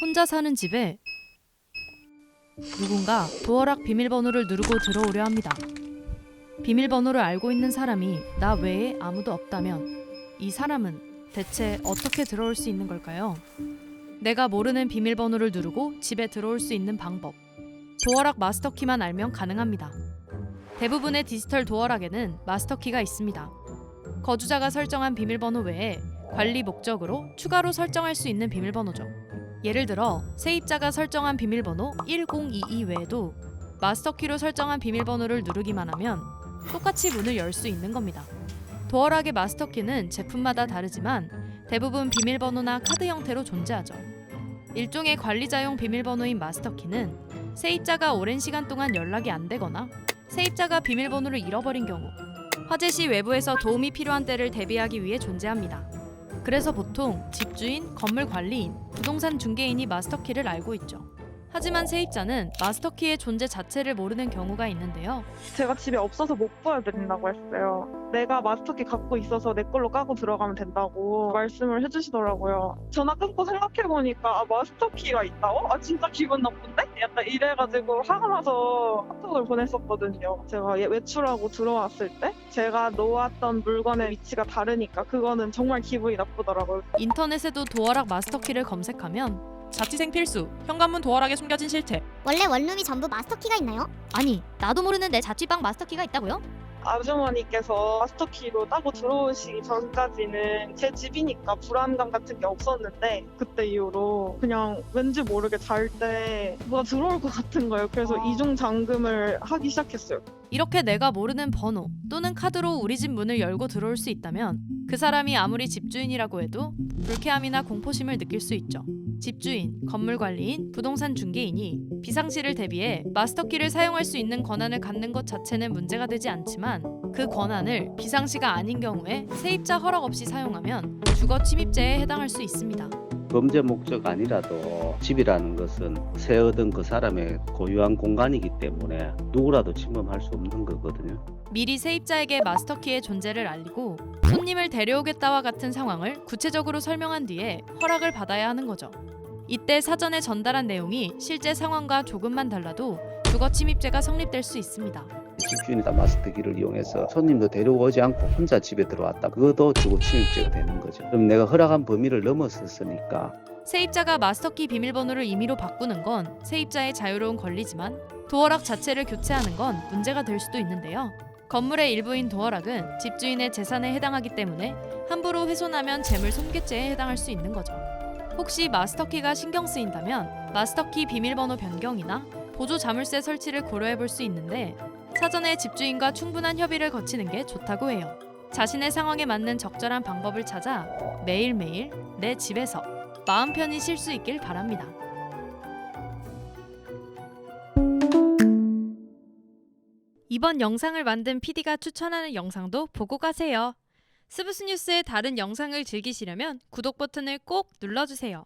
혼자 사는 집에 누군가 도어락 비밀번호를 누르고 들어오려 합니다. 비밀번호를 알고 있는 사람이 나 외에 아무도 없다면 이 사람은 대체 어떻게 들어올 수 있는 걸까요? 내가 모르는 비밀번호를 누르고 집에 들어올 수 있는 방법. 도어락 마스터키만 알면 가능합니다. 대부분의 디지털 도어락에는 마스터키가 있습니다. 거주자가 설정한 비밀번호 외에 관리 목적으로 추가로 설정할 수 있는 비밀번호죠. 예를 들어 세입자가 설정한 비밀번호 1022 외에도 마스터키로 설정한 비밀번호를 누르기만 하면 똑같이 문을 열 수 있는 겁니다. 도어락의 마스터키는 제품마다 다르지만 대부분 비밀번호나 카드 형태로 존재하죠. 일종의 관리자용 비밀번호인 마스터키는 세입자가 오랜 시간 동안 연락이 안 되거나 세입자가 비밀번호를 잃어버린 경우, 화재 시 외부에서 도움이 필요한 때를 대비하기 위해 존재합니다. 그래서 보통 집주인, 건물 관리인, 부동산 중개인이 마스터키를 알고 있죠. 하지만 세입자는 마스터키의 존재 자체를 모르는 경우가 있는데요. 제가 집에 없어서 못 보여드린다고 했어요. 내가 마스터키 갖고 있어서 내 걸로 까고 들어가면 된다고 말씀을 해주시더라고요. 전화 끊고 생각해보니까 마스터키가 있다고? 진짜 기분 나쁜데? 약간 이래가지고 화가 나서 카톡을 보냈었거든요. 제가 외출하고 들어왔을 때 제가 놓았던 물건의 위치가 다르니까 그거는 정말 기분이 나쁘더라고요. 인터넷에도 도어락 마스터키를 검색하면 자취생 필수, 현관문 도어락에 숨겨진 실체. 원래 원룸이 전부 마스터키가 있나요? 아니, 나도 모르는 내 자취방 마스터키가 있다고요? 아주머니께서 마스터키로 따고 들어오시기 전까지는 제 집이니까 불안감 같은 게 없었는데 그때 이후로 그냥 왠지 모르게 잘 때 뭐가 들어올 것 같은 거예요. 그래서 이중 잠금을 하기 시작했어요. 이렇게 내가 모르는 번호 또는 카드로 우리 집 문을 열고 들어올 수 있다면 그 사람이 아무리 집주인이라고 해도 불쾌함이나 공포심을 느낄 수 있죠. 집주인, 건물관리인, 부동산 중개인이 비상시를 대비해 마스터키를 사용할 수 있는 권한을 갖는 것 자체는 문제가 되지 않지만 그 권한을 비상시가 아닌 경우에 세입자 허락 없이 사용하면 주거 침입죄에 해당할 수 있습니다. 범죄 목적 아니라도 집이라는 것은 새 얻은 그 사람의 고유한 공간이기 때문에 누구라도 침범할 수 없는 거거든요. 미리 세입자에게 마스터키의 존재를 알리고 손님을 데려오겠다와 같은 상황을 구체적으로 설명한 뒤에 허락을 받아야 하는 거죠. 이때 사전에 전달한 내용이 실제 상황과 조금만 달라도 주거 침입죄가 성립될 수 있습니다. 집주인이 다 마스터키를 이용해서 손님도 데려오지 않고 혼자 집에 들어왔다. 그것도 주거 침입죄가 되는 거죠. 그럼 내가 허락한 범위를 넘어섰으니까. 세입자가 마스터키 비밀번호를 임의로 바꾸는 건 세입자의 자유로운 권리지만 도어락 자체를 교체하는 건 문제가 될 수도 있는데요. 건물의 일부인 도어락은 집주인의 재산에 해당하기 때문에 함부로 훼손하면 재물 손괴죄에 해당할 수 있는 거죠. 혹시 마스터키가 신경 쓰인다면 마스터키 비밀번호 변경이나 보조 자물쇠 설치를 고려해 볼 수 있는데 사전에 집주인과 충분한 협의를 거치는 게 좋다고 해요. 자신의 상황에 맞는 적절한 방법을 찾아 매일매일 내 집에서 마음 편히 쉴 수 있길 바랍니다. 이번 영상을 만든 PD가 추천하는 영상도 보고 가세요. 스브스 뉴스의 다른 영상을 즐기시려면 구독 버튼을 꼭 눌러주세요.